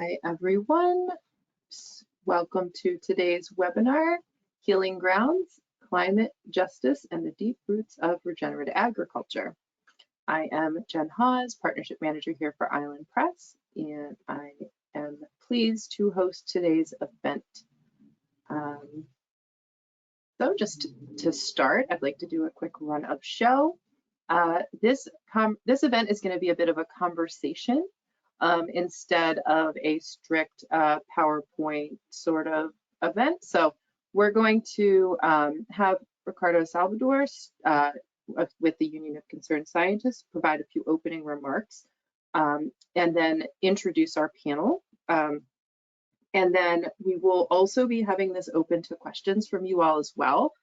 Hi, everyone. Welcome to today's webinar, Healing Grounds, Climate Justice, and the Deep Roots of Regenerative Agriculture. I am Jen Hawes, Partnership Manager here for Island Press, and I am pleased to host today's event. So just to start, I'd like to do a quick run of show. This event is going to be a bit of a conversation instead of a strict PowerPoint sort of event. So we're going to have Ricardo Salvador with the Union of Concerned Scientists provide a few opening remarks and then introduce our panel. And then we will also be having this open to questions from you all as well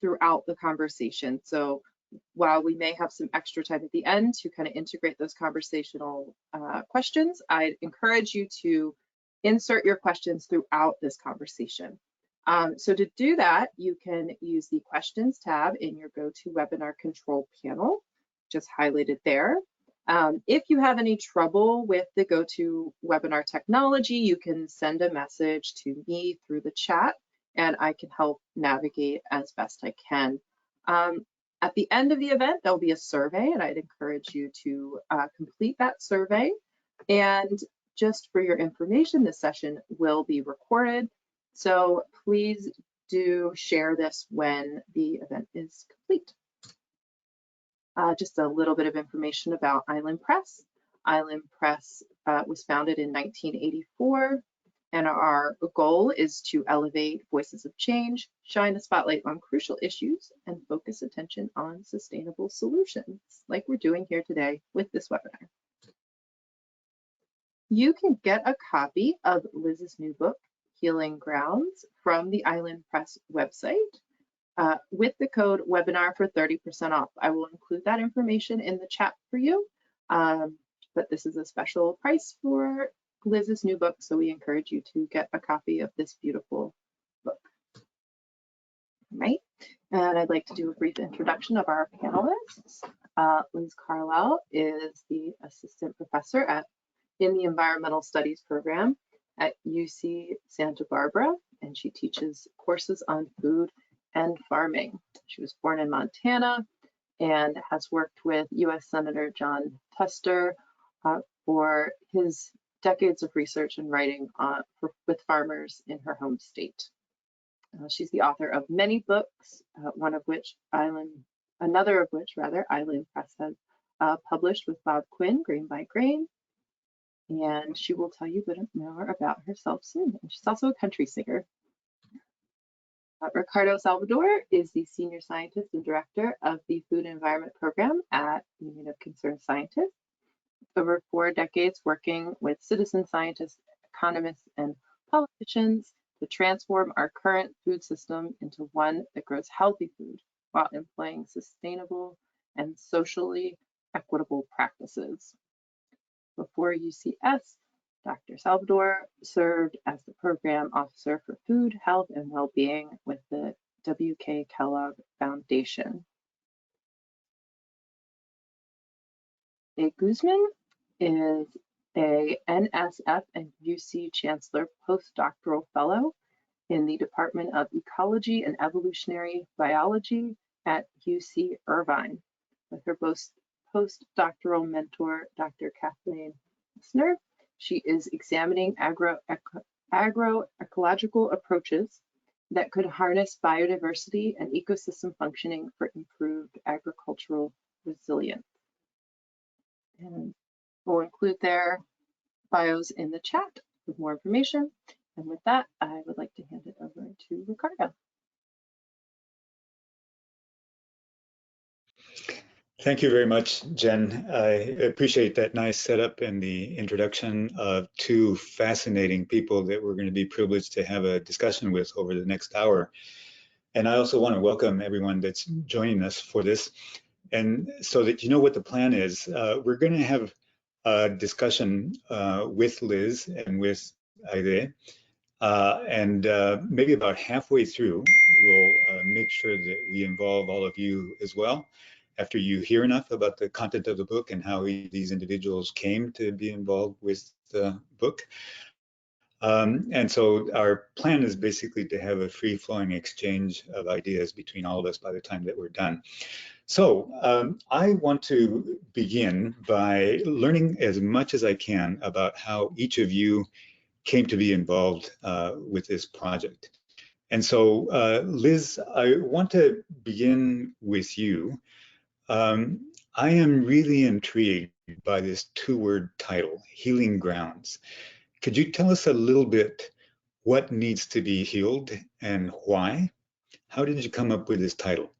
throughout the conversation. So while we may have some extra time at the end to kind of integrate those conversational questions, I'd encourage you to insert your questions throughout this conversation. So to do that, you can use the questions tab in your GoToWebinar control panel, just highlighted there. If you have any trouble with the GoToWebinar technology, you can send a message to me through the chat and I can help navigate as best I can. At the end of the event, there'll be a survey and I'd encourage you to complete that survey. And just for your information, this session will be recorded. So please do share this when the event is complete. Just a little bit of information about Island Press. Island Press was founded in 1984, and our goal is to elevate voices of change, shine a spotlight on crucial issues, and focus attention on sustainable solutions, like we're doing here today with this webinar. You can get a copy of Liz's new book, Healing Grounds, from the Island Press website. With the code webinar for 30% off. I will include that information in the chat for you, but this is a special price for Liz's new book, so we encourage you to get a copy of this beautiful book. Right, and I'd like to do a brief introduction of our panelists. Liz Carlill is the Assistant Professor in the Environmental Studies program at UC Santa Barbara, and she teaches courses on food and farming. She was born in Montana and has worked with U.S. Senator John Tester for his decades of research and writing with farmers in her home state. She's the author of many books, another of which Island Press has published with Bob Quinn, Grain by Grain. And she will tell you a bit more about herself soon. And she's also a country singer. Ricardo Salvador is the Senior Scientist and Director of the Food and Environment Program at Union of Concerned Scientists. Over 4 decades working with citizen scientists, economists, and politicians to transform our current food system into one that grows healthy food while employing sustainable and socially equitable practices. Before UCS, Dr. Salvador served as the Program Officer for Food, Health, and Wellbeing with the W.K. Kellogg Foundation. A Guzman is a NSF and UC Chancellor postdoctoral fellow in the Department of Ecology and Evolutionary Biology at UC Irvine. With her postdoctoral mentor, Dr. Kathleen Messner, she is examining agroecological approaches that could harness biodiversity and ecosystem functioning for improved agricultural resilience. And we'll include their bios in the chat with more information. And with that, I would like to hand it over to Ricardo. Thank you very much, Jen. I appreciate that nice setup and the introduction of 2 fascinating people that we're going to be privileged to have a discussion with over the next hour. And I also want to welcome everyone that's joining us for this. And so that you know what the plan is, we're going to have a discussion with Liz and with Aide. And maybe about halfway through, we'll make sure that we involve all of you as well. after you hear enough about the content of the book and how these individuals came to be involved with the book. And so our plan is basically to have a free-flowing exchange of ideas between all of us by the time that we're done. So I want to begin by learning as much as I can about how each of you came to be involved with this project. And so, Liz, I want to begin with you. I am really intrigued by this two-word title, Healing Grounds. Could you tell us a little bit what needs to be healed and why? How did you come up with this title?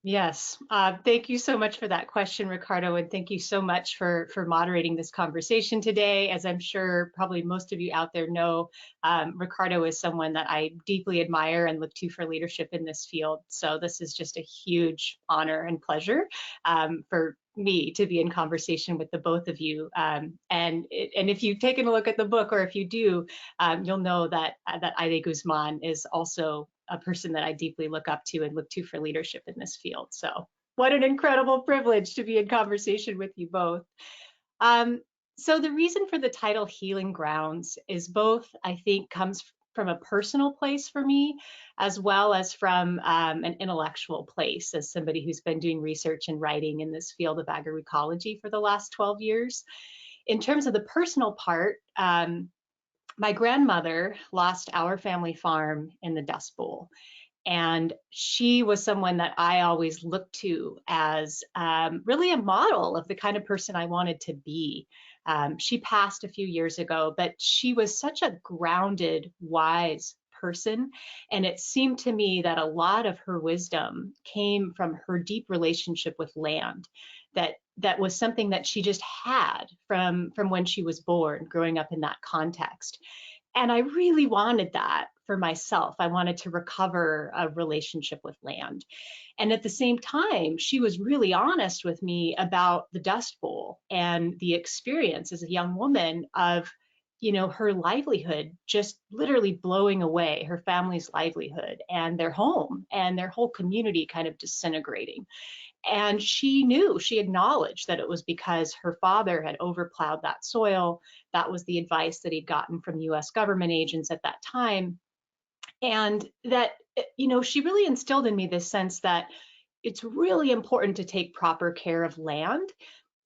Yes, thank you so much for that question, Ricardo, and thank you so much for moderating this conversation today. As I'm sure probably most of you out there know, Ricardo is someone that I deeply admire and look to for leadership in this field. So this is just a huge honor and pleasure for me to be in conversation with the both of you. And if you've taken a look at the book, or if you do, you'll know that Aide Guzman is also a person that I deeply look up to and look to for leadership in this field. So what an incredible privilege to be in conversation with you both. So the reason for the title Healing Grounds is both, I think, comes from a personal place for me, as well as from an intellectual place, as somebody who's been doing research and writing in this field of agroecology for the last 12 years. In terms of the personal part, my grandmother lost our family farm in the Dust Bowl. And she was someone that I always looked to as really a model of the kind of person I wanted to be. She passed a few years ago, but she was such a grounded, wise person. And it seemed to me that a lot of her wisdom came from her deep relationship with land. That was something that she just had from when she was born, growing up in that context. And I really wanted that for myself. I wanted to recover a relationship with land. And at the same time, she was really honest with me about the Dust Bowl and the experience as a young woman of, her livelihood just literally blowing away, her family's livelihood and their home and their whole community kind of disintegrating. And she knew, she acknowledged that it was because her father had overplowed that soil. That was the advice that he'd gotten from US government agents at that time. And that, she really instilled in me this sense that it's really important to take proper care of land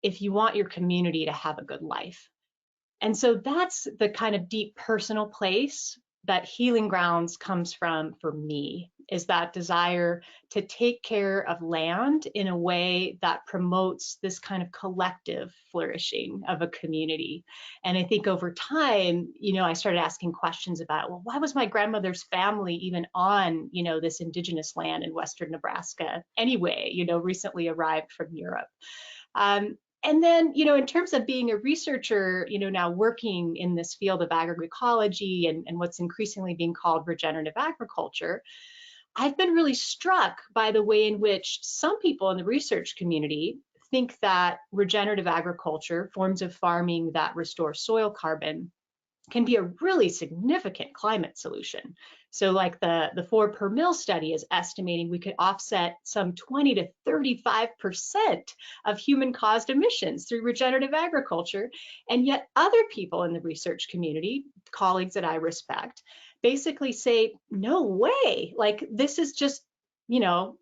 if you want your community to have a good life. And so that's the kind of deep personal place that Healing Grounds comes from for me, is that desire to take care of land in a way that promotes this kind of collective flourishing of a community. And I think over time, I started asking questions about, well, why was my grandmother's family even on, this indigenous land in Western Nebraska anyway, recently arrived from Europe. And then, in terms of being a researcher, now working in this field of agroecology and what's increasingly being called regenerative agriculture, I've been really struck by the way in which some people in the research community think that regenerative agriculture, forms of farming that restore soil carbon, can be a really significant climate solution. So like the 4 per mil study is estimating we could offset some 20 to 35% of human caused emissions through regenerative agriculture. And yet other people in the research community, colleagues that I respect, basically say, no way, like this is just,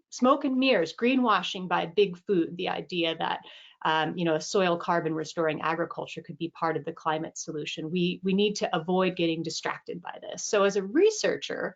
smoke and mirrors, greenwashing by big food, the idea that a soil carbon restoring agriculture could be part of the climate solution. We need to avoid getting distracted by this. So as a researcher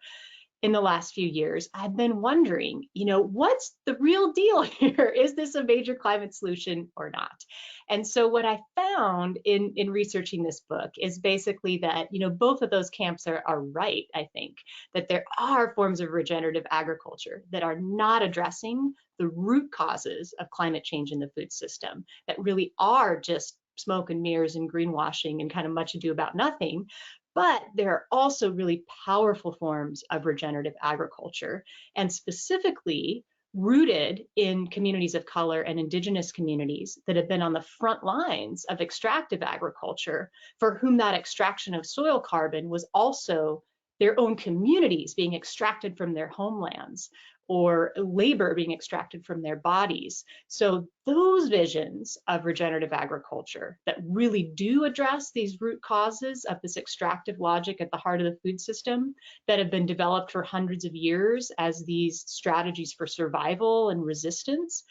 in the last few years, I've been wondering, what's the real deal here? Is this a major climate solution or not? And so what I found in researching this book is basically that, both of those camps are right, I think, that there are forms of regenerative agriculture that are not addressing the root causes of climate change in the food system, that really are just smoke and mirrors and greenwashing and kind of much ado about nothing. But there are also really powerful forms of regenerative agriculture, and specifically rooted in communities of color and indigenous communities that have been on the front lines of extractive agriculture, for whom that extraction of soil carbon was also their own communities being extracted from their homelands, or labor being extracted from their bodies. So those visions of regenerative agriculture that really do address these root causes of this extractive logic at the heart of the food system that have been developed for hundreds of years as these strategies for survival and resistance,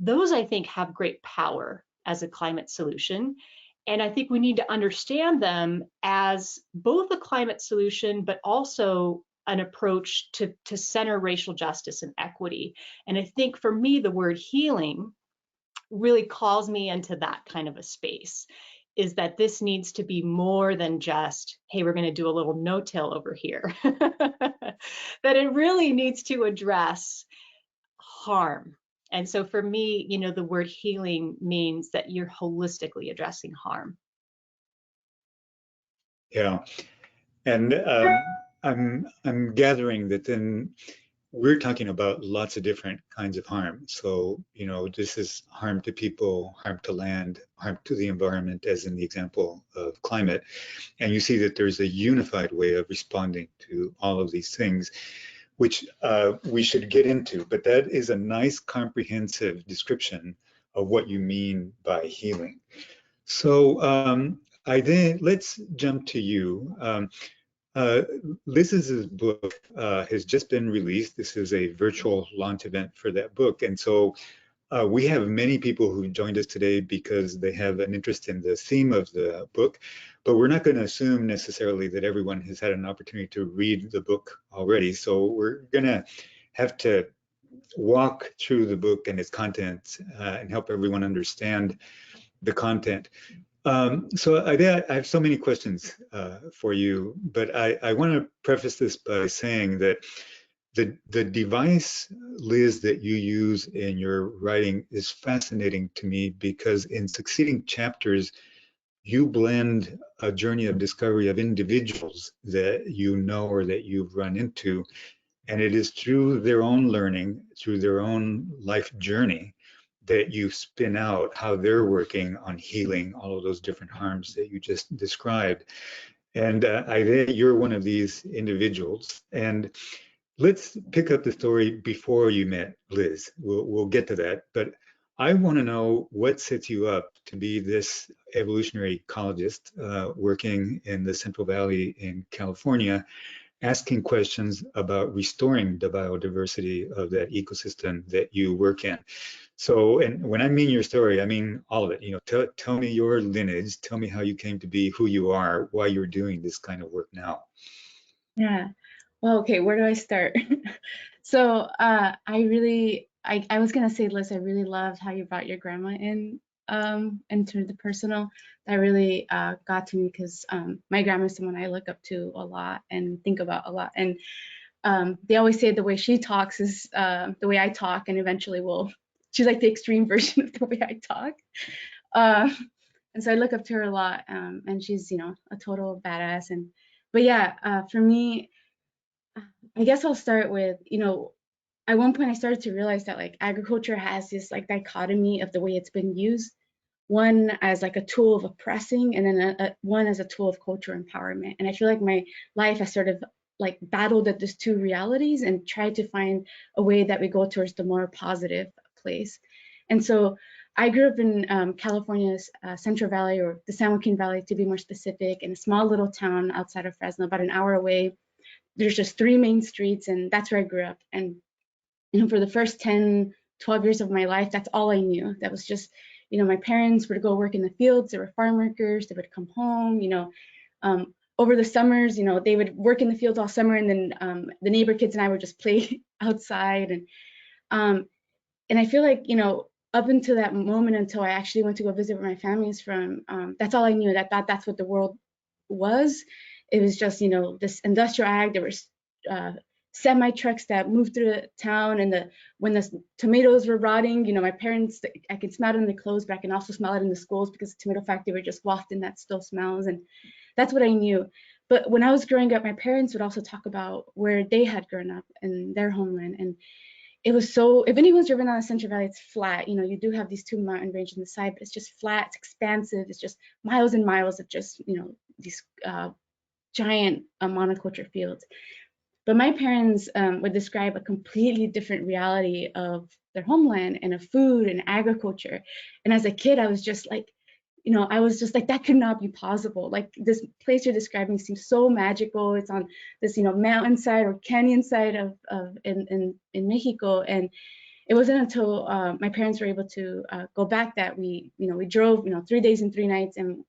those I think have great power as a climate solution. And I think we need to understand them as both a climate solution, but also an approach to center racial justice and equity. And I think for me, the word healing really calls me into that kind of a space, is that this needs to be more than just, hey, we're going to do a little no-till over here. That it really needs to address harm. And so for me, you know, the word healing means that you're holistically addressing harm. Yeah, and I'm gathering that then we're talking about lots of different kinds of harm. So, you know, this is harm to people, harm to land, harm to the environment, as in the example of climate. And you see that there's a unified way of responding to all of these things, which we should get into. But that is a nice comprehensive description of what you mean by healing. So let's jump to you. Liz's book has just been released. This is a virtual launch event for that book. And so we have many people who joined us today because they have an interest in the theme of the book, but we're not going to assume necessarily that everyone has had an opportunity to read the book already. So we're going to have to walk through the book and its contents and help everyone understand the content. So I have so many questions for you, but I want to preface this by saying that the device, Liz, that you use in your writing is fascinating to me because in succeeding chapters, you blend a journey of discovery of individuals that you know or that you've run into, and it is through their own learning, through their own life journey, that you spin out how they're working on healing all of those different harms that you just described. And you're one of these individuals. And let's pick up the story before you met Liz. We'll get to that. But I want to know what sets you up to be this evolutionary ecologist working in the Central Valley in California, asking questions about restoring the biodiversity of that ecosystem that you work in. So, and when I mean your story, I mean all of it. You know, tell me your lineage, tell me how you came to be who you are, why you're doing this kind of work now. Yeah. Well, okay, where do I start? So I was gonna say, Liz, I really loved how you brought your grandma in into the personal. That really got to me because my grandma is someone I look up to a lot and think about a lot. And they always say the way she talks is the way I talk, and eventually she's like the extreme version of the way I talk. And so I look up to her a lot, and she's, you know, a total badass. But yeah, for me, I guess I'll start with, you know, at one point I started to realize that like agriculture has this like dichotomy of the way it's been used, one as like a tool of oppressing, and then one as a tool of cultural empowerment. And I feel like my life has sort of like battled at these two realities and tried to find a way that we go towards the more positive place. And so I grew up in California's Central Valley, or the San Joaquin Valley to be more specific, in a small little town outside of Fresno, about an hour away. There's just 3 main streets, and that's where I grew up. And you know, for the first 10, 12 years of my life, that's all I knew. That was just, you know, my parents would go work in the fields. They were farm workers. They would come home, you know, over the summers, you know, they would work in the fields all summer, and then the neighbor kids and I would just play outside. And I feel like, you know, up until that moment, until I actually went to go visit where my family is from, that's all I knew. That's what the world was. It was just, you know, this industrial ag. There were semi trucks that moved through the town, and when the tomatoes were rotting, you know, my parents, I could smell it in the clothes, but I can also smell it in the schools because the tomato factory were just wafting that still smells, and that's what I knew. But when I was growing up, my parents would also talk about where they had grown up in their homeland, and it was so, if anyone's driven on the Central Valley, it's flat. You know, you do have these 2 mountain ranges on the side, but it's just flat, it's expansive, it's just miles and miles of just, you know, these giant monoculture fields. But my parents would describe a completely different reality of their homeland and of food and agriculture. And as a kid, I was just like, I was just like, that could not be possible. Like, this place you're describing seems so magical. It's on this, mountainside or canyon side of in Mexico. And it wasn't until my parents were able to go back that we drove, 3 days and 3 nights, and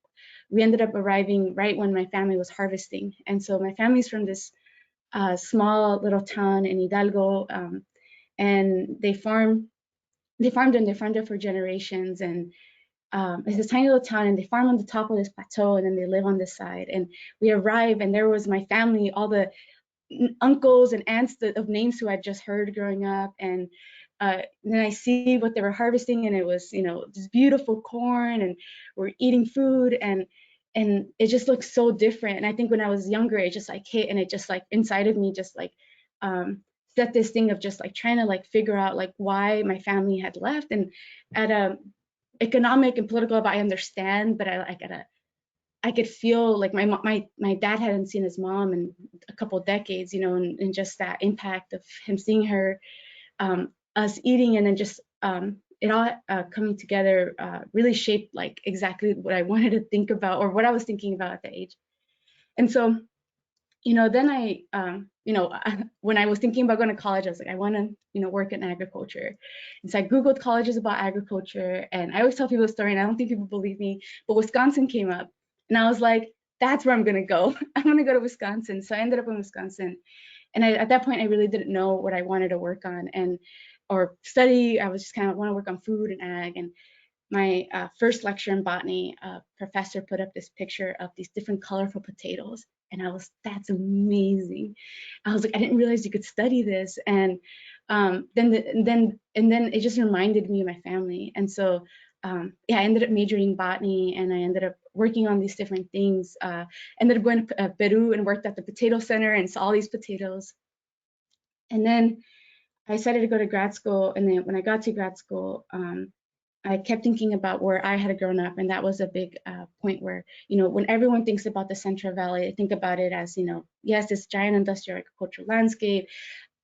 we ended up arriving right when my family was harvesting. And so my family's from this small little town in Hidalgo, and they farmed and they farmed there for generations. And it's this tiny little town, and they farm on the top of this plateau, and then they live on this side. And we arrived, and there was my family, all the uncles and aunts of names who I'd just heard growing up. And then I see what they were harvesting, and it was, this beautiful corn, and we're eating food, and it just looks so different. And I think when I was younger, it just like hit, and it just like inside of me just like set this thing of just like trying to like figure out like why my family had left. And at a economic and political level, I understand, but I could feel like my dad hadn't seen his mom in a couple of decades, and just that impact of him seeing her, us eating, and then just it all coming together really shaped like exactly what I wanted to think about, or what I was thinking about at the age. And so, then I, when I was thinking about going to college, I was like, I want to, work in agriculture. And so I Googled colleges about agriculture, and I always tell people the story, and I don't think people believe me, but Wisconsin came up, and I was like, that's where I'm going to go. I'm going to go to Wisconsin. So I ended up in Wisconsin. And at that point, I really didn't know what I wanted to work on or study. I was just kind of want to work on food and ag. And my first lecture in botany, professor put up this picture of these different colorful potatoes. And that's amazing. I was like, I didn't realize you could study this. And then it just reminded me of my family. And so, I ended up majoring in botany, and I ended up working on these different things. Ended up going to Peru and worked at the potato center and saw all these potatoes. And then I decided to go to grad school. And then when I got to grad school, I kept thinking about where I had grown up, and that was a big point where, when everyone thinks about the Central Valley, I think about it as, yes, this giant industrial agricultural landscape.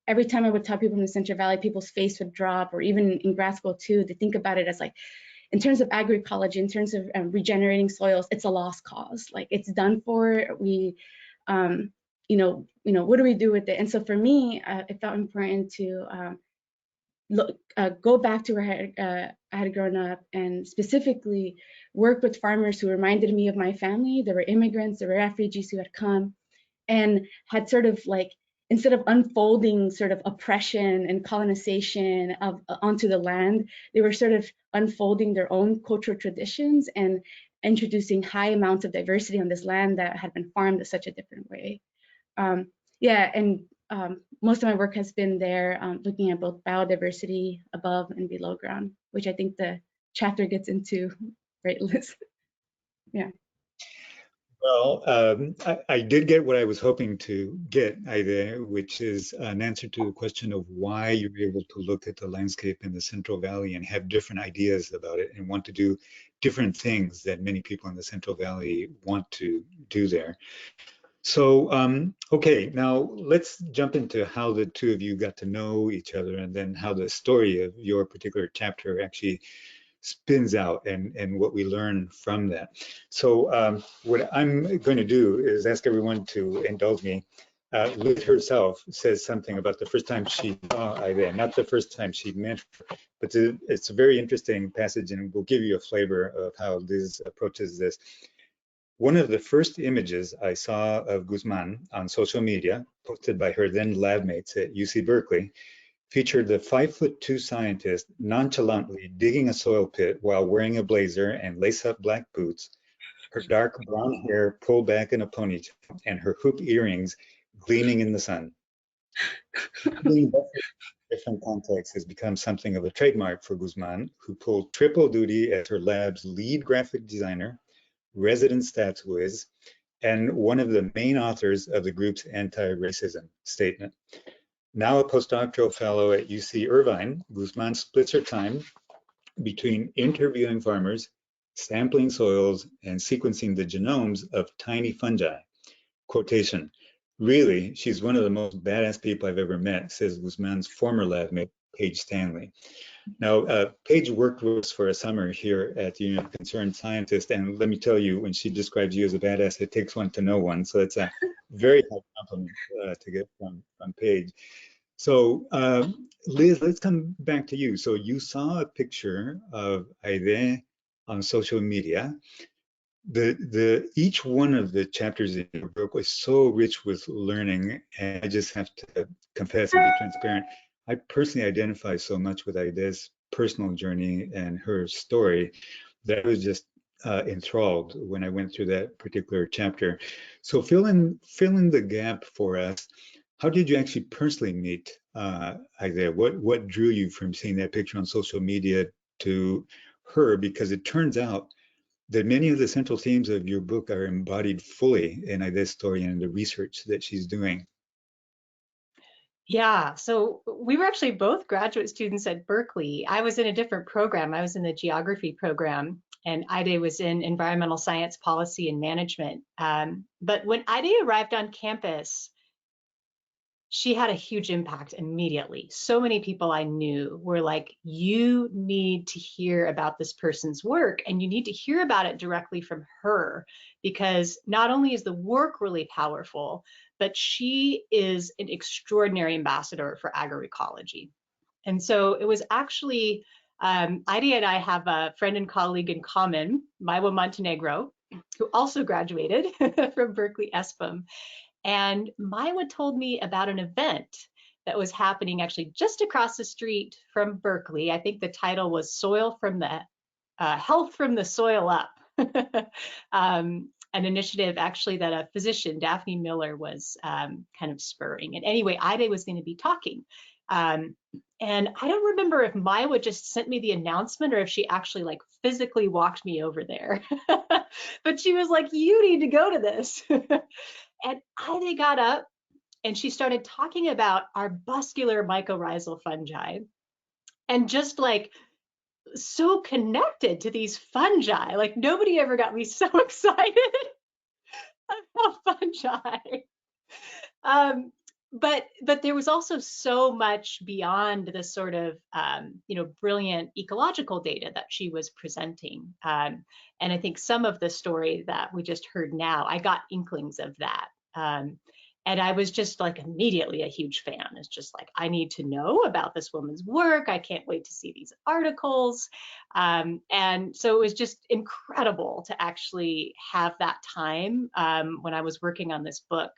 Every time I would tell people from the Central Valley, people's face would drop, or even in grad school too, they think about it as like, in terms of agroecology, in terms of regenerating soils, it's a lost cause. Like, it's done for. We, what do we do with it? And so for me, it felt important to go back to where I had grown up, and specifically work with farmers who reminded me of my family. There were immigrants, there were refugees who had come and had sort of like, instead of unfolding sort of oppression and colonization onto the land, they were sort of unfolding their own cultural traditions and introducing high amounts of diversity on this land that had been farmed in such a different way. Most of my work has been there, looking at both biodiversity above and below ground, which I think the chapter gets into, right, Liz? Yeah. Well, I did get what I was hoping to get, Aide, which is an answer to the question of why you're able to look at the landscape in the Central Valley and have different ideas about it and want to do different things that many people in the Central Valley want to do there. So, okay, now let's jump into how the two of you got to know each other, and then how the story of your particular chapter actually spins out and what we learn from that. So what I'm going to do is ask everyone to indulge me. Liz herself says something about the first time she saw Aide, not the first time she met her, but it's a very interesting passage, and we'll give you a flavor of how Liz approaches this. One of the first images I saw of Guzman on social media, posted by her then lab mates at UC Berkeley, featured the 5'2" scientist nonchalantly digging a soil pit while wearing a blazer and lace-up black boots, her dark brown hair pulled back in a ponytail, and her hoop earrings gleaming in the sun. Different contexts has become something of a trademark for Guzman, who pulled triple duty as her lab's lead graphic designer, resident stats whiz, and one of the main authors of the group's anti-racism statement. Now a postdoctoral fellow at UC Irvine, Guzman splits her time between interviewing farmers, sampling soils, and sequencing the genomes of tiny fungi. Quotation, Really, she's one of the most badass people I've ever met, says Guzman's former lab mate, Paige Stanley. Now, Paige worked with us for a summer here at the Union of Concerned Scientists, and let me tell you, when she describes you as a badass, it takes one to know one. So it's a very high compliment to get from Paige. So, Liz, let's come back to you. So you saw a picture of Aide on social media. Each one of the chapters in your book was so rich with learning, and I just have to confess and be transparent. I personally identify so much with Aide's personal journey and her story that I was just enthralled when I went through that particular chapter. So fill in the gap for us. How did you actually personally meet Aide? What drew you from seeing that picture on social media to her? Because it turns out that many of the central themes of your book are embodied fully in Aide's story and the research that she's doing. Yeah, so we were actually both graduate students at Berkeley. I was in a different program. I was in the geography program, and Aide was in environmental science policy and management. But when Aide arrived on campus, she had a huge impact immediately. So many people I knew were like, you need to hear about this person's work, and you need to hear about it directly from her, because not only is the work really powerful, but she is an extraordinary ambassador for agroecology. And so it was actually, Aide and I have a friend and colleague in common, Maiwa Montenegro, who also graduated from Berkeley ESPM. And Maiwa told me about an event that was happening actually just across the street from Berkeley. I think the title was Soil from the Health from the Soil Up. An initiative actually that a physician, Daphne Miller, was kind of spurring. And anyway, Aide was going to be talking. And I don't remember if Maiwa just sent me the announcement or if she actually like physically walked me over there. But she was like, you need to go to this. And Aide got up and she started talking about arbuscular mycorrhizal fungi, and just like so connected to these fungi. Like nobody ever got me so excited about fungi. But there was also so much beyond the sort of brilliant ecological data that she was presenting. And I think some of the story that we just heard now, I got inklings of that. And I was just like immediately a huge fan. It's just like, I need to know about this woman's work. I can't wait to see these articles. And so it was just incredible to actually have that time when I was working on this book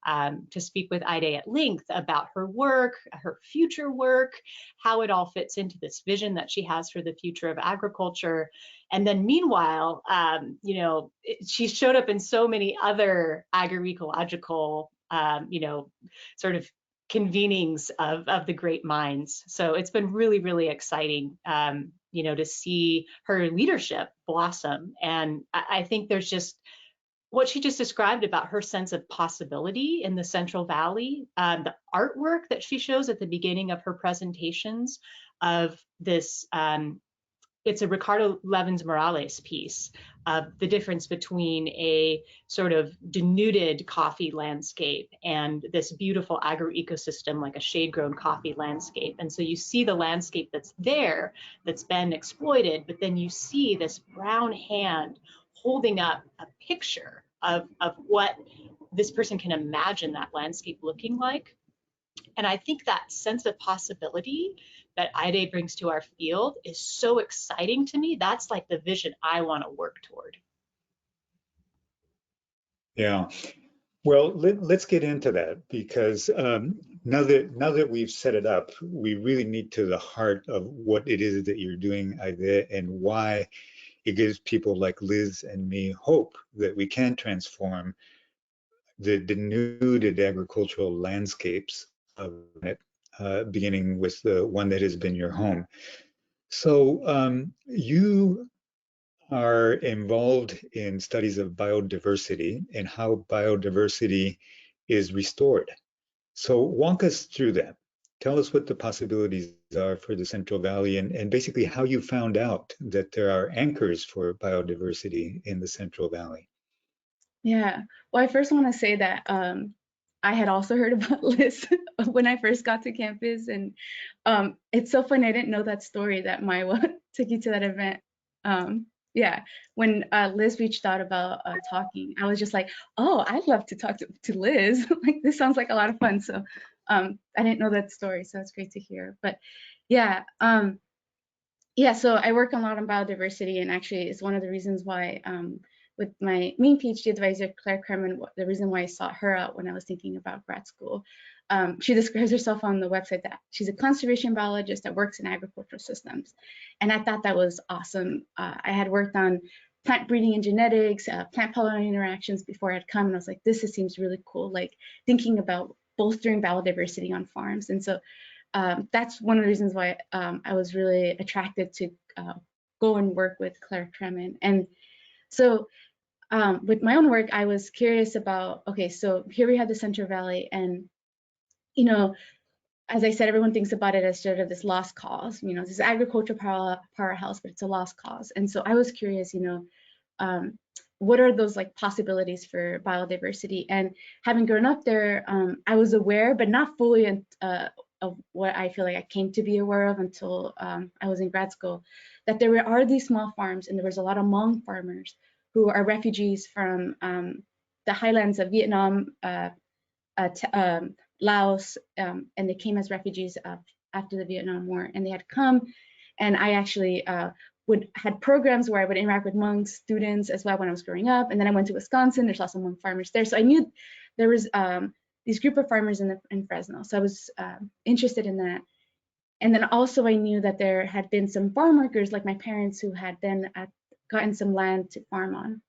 to speak with Aide at length about her work, her future work, how it all fits into this vision that she has for the future of agriculture. And then meanwhile, she showed up in so many other agroecological, sort of convenings of the great minds. So it's been really, really exciting, to see her leadership blossom. And I think there's just what she just described about her sense of possibility in the Central Valley, the artwork that she shows at the beginning of her presentations of this, it's a Ricardo Levins Morales piece of the difference between a sort of denuded coffee landscape and this beautiful agroecosystem like a shade-grown coffee landscape. And so you see the landscape that's there, that's been exploited, but then you see this brown hand holding up a picture of what this person can imagine that landscape looking like. And I think that sense of possibility that Aide brings to our field is so exciting to me. That's like the vision I want to work toward. Yeah. Well, let's get into that, because now that we've set it up, we really need to the heart of what it is that you're doing, Aide, and why it gives people like Liz and me hope that we can transform the denuded agricultural landscapes of it, beginning with the one that has been your home. So you are involved in studies of biodiversity and how biodiversity is restored. So walk us through that. Tell us what the possibilities are for the Central Valley, and basically how you found out that there are anchors for biodiversity in the Central Valley. Yeah. Well, I first want to say that I had also heard about Liz when I first got to campus, and it's so funny. I didn't know that story that Maiwa took you to that event. Yeah, when Liz reached out about talking, I was just like, oh, I'd love to talk to Liz. Like, this sounds like a lot of fun. So I didn't know that story, so it's great to hear. But yeah, yeah. So I work a lot on biodiversity, and actually, it's one of the reasons why with my main PhD advisor, Claire Kremen, the reason why I sought her out when I was thinking about grad school. She describes herself on the website that she's a conservation biologist that works in agricultural systems. And I thought that was awesome. I had worked on plant breeding and genetics, plant pollinator interactions before I'd come, and I was like, this seems really cool, like thinking about bolstering biodiversity on farms. And so that's one of the reasons why I was really attracted to go and work with Claire Kremen. And so with my own work, I was curious about, okay, so here we have the Central Valley, and, you know, as I said, everyone thinks about it as sort of this lost cause, you know, this agricultural powerhouse, but it's a lost cause. And so I was curious, you know, what are those like possibilities for biodiversity? And having grown up there, I was aware, but not fully of what I feel like I came to be aware of until I was in grad school, that there are these small farms, and there was a lot of Hmong farmers who are refugees from the highlands of Vietnam, Laos, and they came as refugees after the Vietnam War, and they had come, and I actually had programs where I would interact with Hmong students as well when I was growing up. And then I went to Wisconsin. There's also Hmong farmers there, so I knew there was these group of farmers in Fresno, so I was interested in that. And then also I knew that there had been some farm workers like my parents who had then gotten some land to farm on.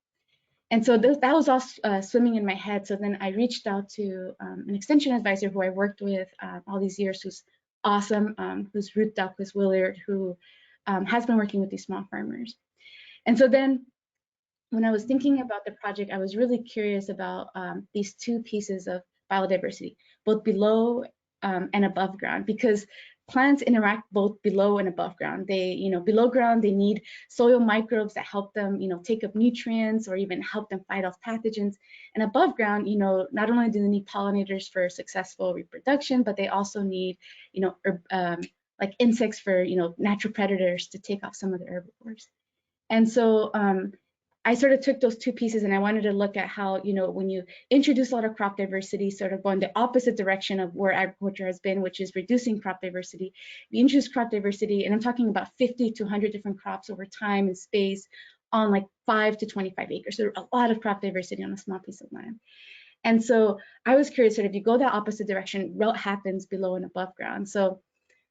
And so that was all swimming in my head. So then I reached out to an extension advisor who I worked with all these years, who's awesome, who's Ruth Duckworth Willard, who has been working with these small farmers. And so then when I was thinking about the project, I was really curious about these two pieces of biodiversity, both below and above ground, because plants interact both below and above ground. They, you know, below ground, they need soil microbes that help them, you know, take up nutrients or even help them fight off pathogens. And above ground, you know, not only do they need pollinators for successful reproduction, but they also need, you know, like insects for, you know, natural predators to take off some of the herbivores. And so I sort of took those two pieces, and I wanted to look at how, you know, when you introduce a lot of crop diversity, sort of going the opposite direction of where agriculture has been, which is reducing crop diversity. You introduce crop diversity, and I'm talking about 50 to 100 different crops over time and space on like 5 to 25 acres. So a lot of crop diversity on a small piece of land. And so I was curious, sort of, if you go that opposite direction, what happens below and above ground? So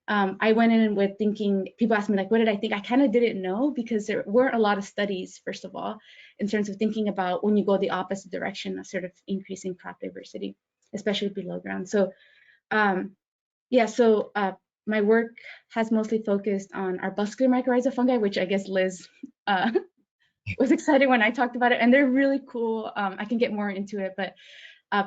I went in with thinking, people asked me like, what did I think? I kind of didn't know, because there weren't a lot of studies, first of all, in terms of thinking about when you go the opposite direction of sort of increasing crop diversity, especially below ground. So yeah, so my work has mostly focused on arbuscular mycorrhiza fungi, which I guess Liz was excited when I talked about it, and they're really cool. I can get more into it, but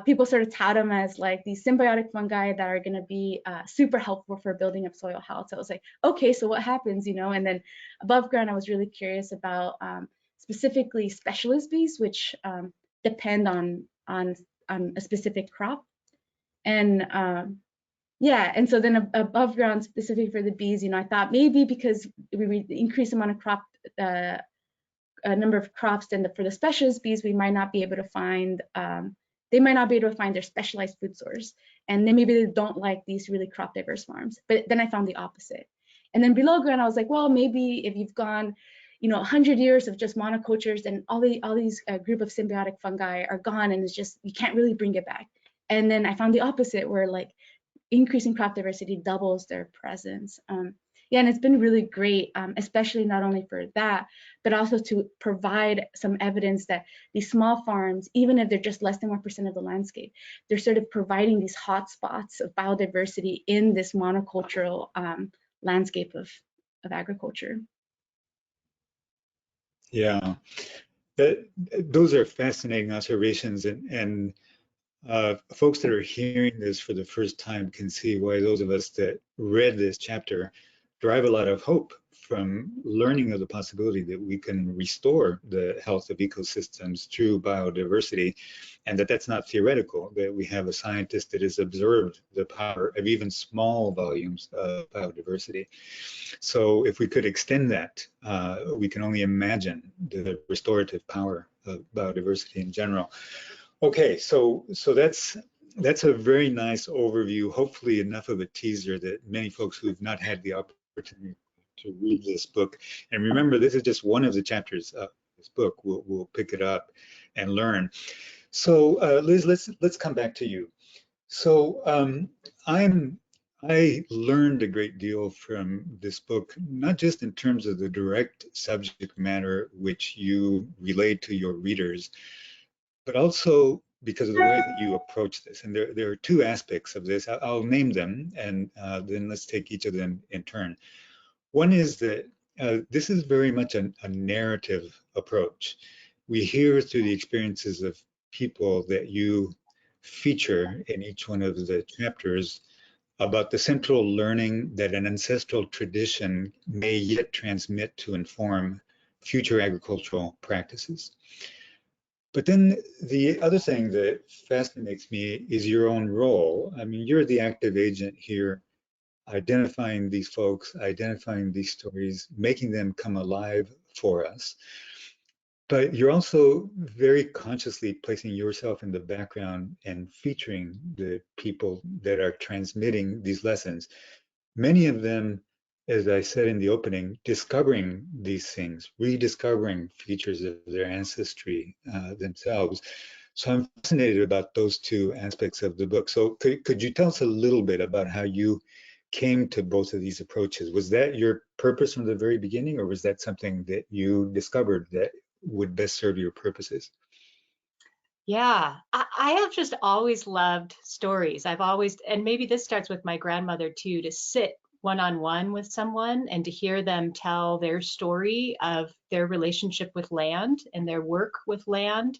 people sort of tout them as like these symbiotic fungi that are going to be super helpful for building up soil health. So I was like, okay, so what happens, you know? And then above ground, I was really curious about specifically specialist bees, which depend on a specific crop. And yeah, and so then above ground, specific for the bees, you know, I thought maybe because we increase the amount of crop, a number of crops, then for the specialist bees, we might not be able to find they might not be able to find their specialized food source, and then maybe they don't like these really crop diverse farms. But then I found the opposite. And then below ground, I was like, well, maybe if you've gone, you know, 100 years of just monocultures, and all these group of symbiotic fungi are gone, and it's just, you can't really bring it back. And then I found the opposite, where like increasing crop diversity doubles their presence. Yeah, and it's been really great, especially not only for that, but also to provide some evidence that these small farms, even if they're just less than 1% of the landscape, they're sort of providing these hot spots of biodiversity in this monocultural landscape of agriculture. Yeah, those are fascinating observations, and folks that are hearing this for the first time can see why those of us that read this chapter derive a lot of hope from learning of the possibility that we can restore the health of ecosystems through biodiversity, and that that's not theoretical, that we have a scientist that has observed the power of even small volumes of biodiversity. So if we could extend that, we can only imagine the restorative power of biodiversity in general. Okay, so that's a very nice overview, hopefully enough of a teaser that many folks who've not had the opportunity to read this book, and remember, this is just one of the chapters of this book, we'll pick it up and learn. So Liz, let's come back to you. So I learned a great deal from this book, not just in terms of the direct subject matter which you relayed to your readers, but also because of the way that you approach this. And there are two aspects of this. I'll name them, and then let's take each of them in turn. One is that this is very much a narrative approach. We hear through the experiences of people that you feature in each one of the chapters about the central learning that an ancestral tradition may yet transmit to inform future agricultural practices. But then the other thing that fascinates me is your own role. I mean, you're the active agent here, identifying these folks, identifying these stories, making them come alive for us. But you're also very consciously placing yourself in the background and featuring the people that are transmitting these lessons. Many of them, as I said in the opening, discovering these things, rediscovering features of their ancestry themselves. So I'm fascinated about those two aspects of the book. So could you tell us a little bit about how you came to both of these approaches? Was that your purpose from the very beginning, or was that something that you discovered that would best serve your purposes? Yeah, I have just always loved stories. I've always, and maybe this starts with my grandmother too, to sit one-on-one with someone and to hear them tell their story of their relationship with land and their work with land.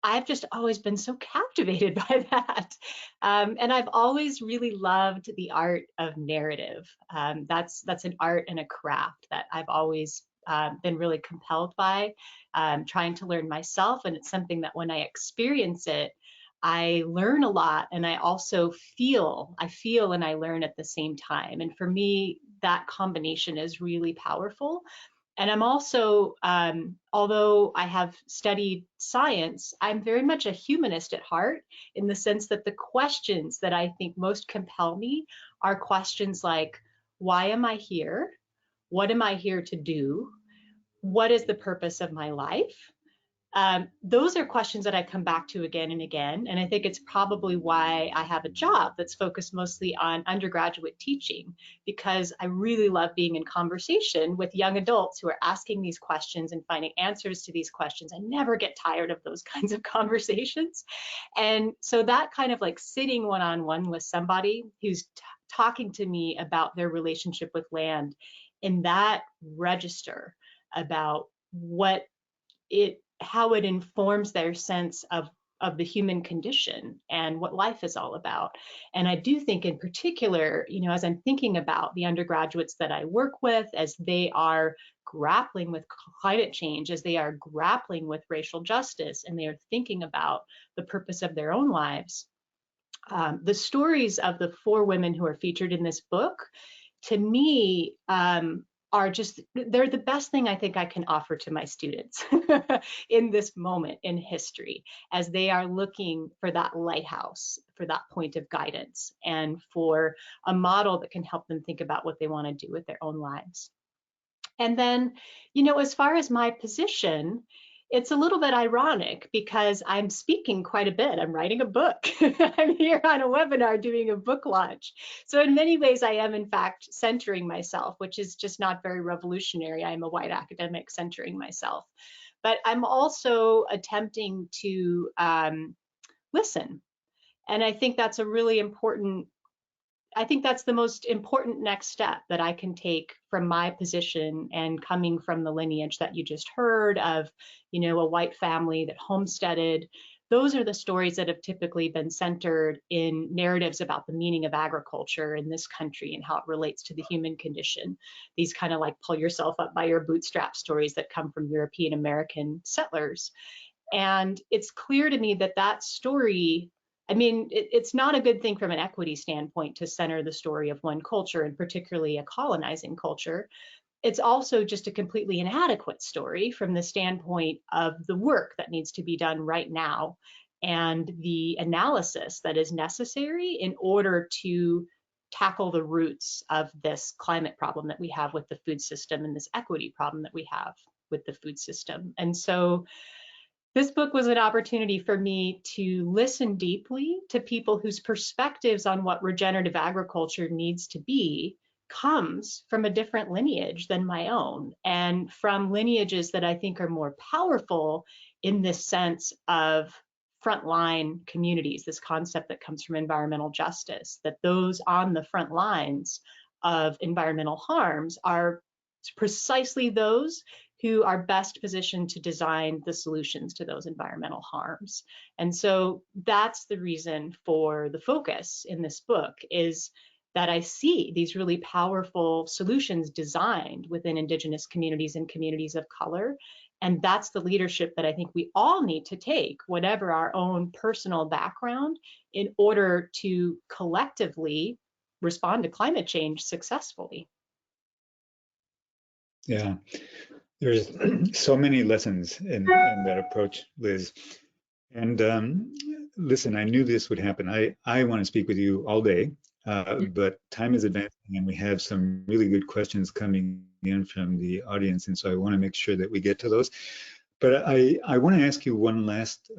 I've just always been so captivated by that. And I've always really loved the art of narrative. That's an art and a craft that I've always been really compelled by, trying to learn myself. And it's something that when I experience it, I learn a lot, and I also feel and I learn at the same time. And for me, that combination is really powerful. And I'm also, although I have studied science, I'm very much a humanist at heart, in the sense that the questions that I think most compel me are questions like, why am I here? What am I here to do? What is the purpose of my life? Those are questions that I come back to again and again. And I think it's probably why I have a job that's focused mostly on undergraduate teaching, because I really love being in conversation with young adults who are asking these questions and finding answers to these questions. I never get tired of those kinds of conversations. And so that kind of like sitting one-on-one with somebody who's talking to me about their relationship with land in that register about how it informs their sense of the human condition and what life is all about. And I do think in particular, as I'm thinking about the undergraduates that I work with, as they are grappling with climate change, as they are grappling with racial justice, and they are thinking about the purpose of their own lives. The stories of the 4 women who are featured in this book, to me, they're the best thing I think I can offer to my students in this moment in history, as they are looking for that lighthouse, for that point of guidance, and for a model that can help them think about what they want to do with their own lives. And then, as far as my position, it's a little bit ironic because I'm speaking quite a bit. I'm writing a book. I'm here on a webinar doing a book launch. So in many ways, I am in fact centering myself, which is just not very revolutionary. I am a white academic centering myself. But I'm also attempting to listen. And I think that's that's the most important next step that I can take from my position, and coming from the lineage that you just heard of, a white family that homesteaded, those are the stories that have typically been centered in narratives about the meaning of agriculture in this country and how it relates to the human condition. These kind of like pull yourself up by your bootstrap stories that come from European American settlers. And it's clear to me that that story, I mean, it's not a good thing from an equity standpoint to center the story of one culture, and particularly a colonizing culture. It's also just a completely inadequate story from the standpoint of the work that needs to be done right now and the analysis that is necessary in order to tackle the roots of this climate problem that we have with the food system and this equity problem that we have with the food system. And so this book was an opportunity for me to listen deeply to people whose perspectives on what regenerative agriculture needs to be comes from a different lineage than my own, and from lineages that I think are more powerful in this sense of frontline communities, this concept that comes from environmental justice, that those on the front lines of environmental harms are precisely those who are best positioned to design the solutions to those environmental harms. And so that's the reason for the focus in this book, is that I see these really powerful solutions designed within Indigenous communities and communities of color. And that's the leadership that I think we all need to take, whatever our own personal background, in order to collectively respond to climate change successfully. Yeah, there's so many lessons in that approach, Liz. And listen, I knew this would happen. I want to speak with you all day, but time is advancing and we have some really good questions coming in from the audience. And so I want to make sure that we get to those. But I want to ask you one last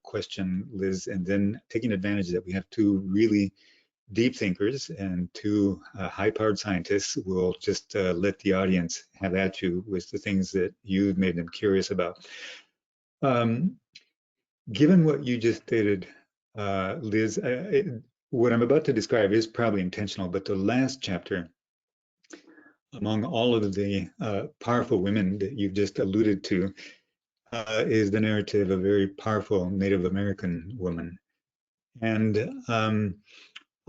question, Liz, and then taking advantage that we have two really deep thinkers and two high-powered scientists, will just let the audience have at you with the things that you've made them curious about. Given what you just stated, Liz, what I'm about to describe is probably intentional, but the last chapter, among all of the powerful women that you've just alluded to, is the narrative of a very powerful Native American woman. And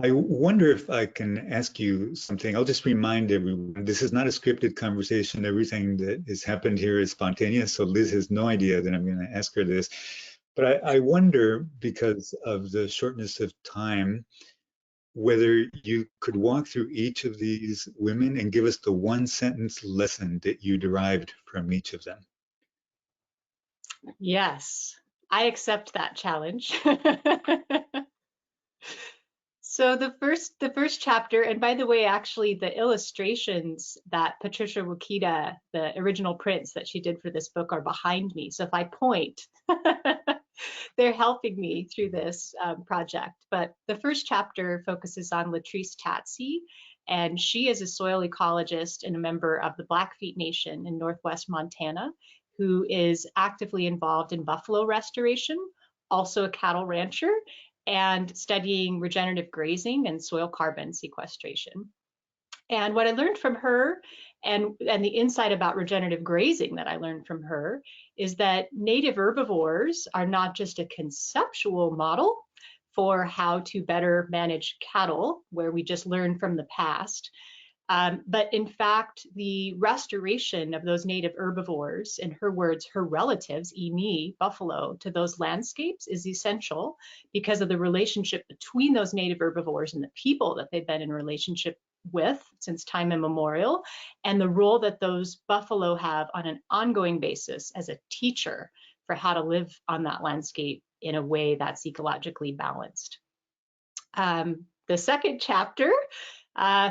I wonder if I can ask you something. I'll just remind everyone, this is not a scripted conversation. Everything that has happened here is spontaneous, so Liz has no idea that I'm going to ask her this. But I wonder, because of the shortness of time, whether you could walk through each of these women and give us the one sentence lesson that you derived from each of them. Yes, I accept that challenge. So the first chapter, and by the way, actually the illustrations that Patricia Wakita, the original prints that she did for this book, are behind me. So if I point, they're helping me through this project. But the first chapter focuses on Latrice Tatsey, and she is a soil ecologist and a member of the Blackfeet Nation in Northwest Montana, who is actively involved in buffalo restoration, also a cattle rancher, and studying regenerative grazing and soil carbon sequestration. And what I learned from her, and the insight about regenerative grazing that I learned from her, is that native herbivores are not just a conceptual model for how to better manage cattle, where we just learned from the past, but in fact, the restoration of those native herbivores, in her words, her relatives, imi, buffalo, to those landscapes is essential because of the relationship between those native herbivores and the people that they've been in relationship with since time immemorial, and the role that those buffalo have on an ongoing basis as a teacher for how to live on that landscape in a way that's ecologically balanced. The second chapter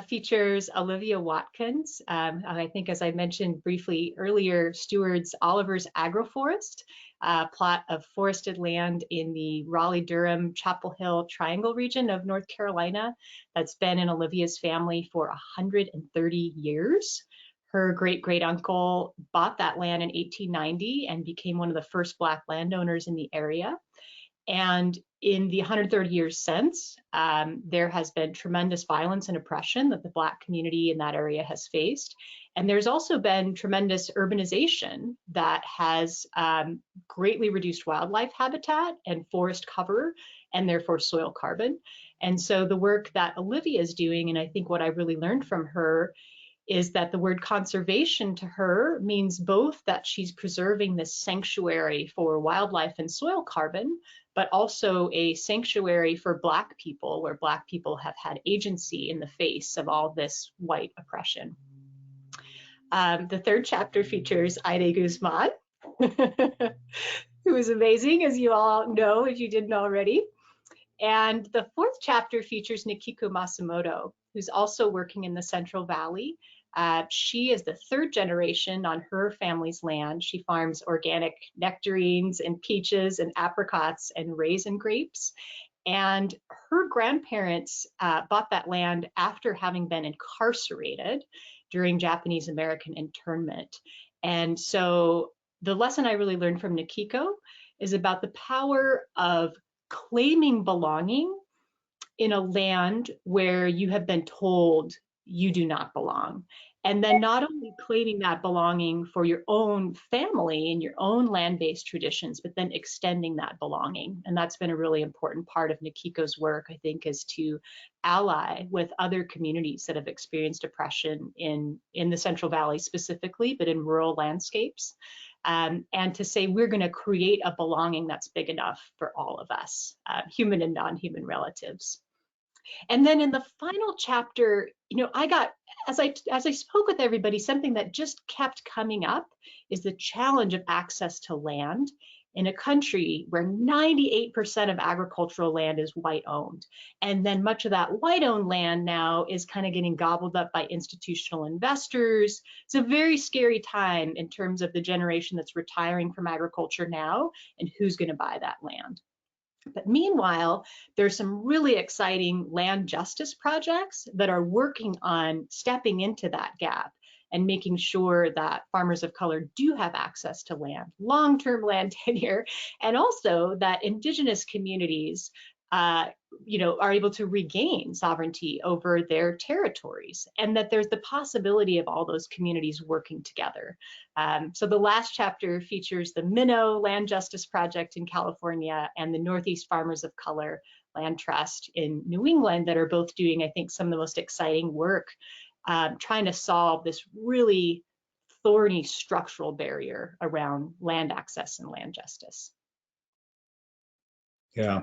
features Olivia Watkins. I think, as I mentioned briefly earlier, stewards Oliver's agroforest, plot of forested land in the Raleigh-Durham, Chapel Hill Triangle region of North Carolina that's been in Olivia's family for 130 years. Her great-great-uncle bought that land in 1890 and became one of the first Black landowners in the area. And in the 130 years since, there has been tremendous violence and oppression that the Black community in that area has faced. And there's also been tremendous urbanization that has greatly reduced wildlife habitat and forest cover, and therefore soil carbon. And so the work that Olivia is doing, and I think what I really learned from her, is that the word conservation to her means both that she's preserving this sanctuary for wildlife and soil carbon, but also a sanctuary for Black people, where Black people have had agency in the face of all this white oppression. The third chapter features Aide Guzman, who is amazing, as you all know if you didn't already. And the fourth chapter features Nikiko Masumoto, who's also working in the Central Valley. She is the third generation on her family's land. She farms organic nectarines and peaches and apricots and raisin grapes. And her grandparents bought that land after having been incarcerated during Japanese American internment. And so the lesson I really learned from Nikiko is about the power of claiming belonging in a land where you have been told you do not belong. And then not only claiming that belonging for your own family and your own land-based traditions, but then extending that belonging. And that's been a really important part of Nikiko's work, I think, is to ally with other communities that have experienced oppression in the Central Valley specifically, but in rural landscapes. And to say we're going to create a belonging that's big enough for all of us, human and non-human relatives. And then in the final chapter, I got, as I spoke with everybody, something that just kept coming up is the challenge of access to land in a country where 98% of agricultural land is white owned. And then much of that white owned land now is kind of getting gobbled up by institutional investors. It's a very scary time in terms of the generation that's retiring from agriculture now and who's going to buy that land. But meanwhile, there's some really exciting land justice projects that are working on stepping into that gap and making sure that farmers of color do have access to land, long-term land tenure, and also that Indigenous communities are able to regain sovereignty over their territories, and that there's the possibility of all those communities working together. So the last chapter features the Minnow Land Justice Project in California and the Northeast Farmers of Color Land Trust in New England that are both doing, I think, some of the most exciting work trying to solve this really thorny structural barrier around land access and land justice. Yeah.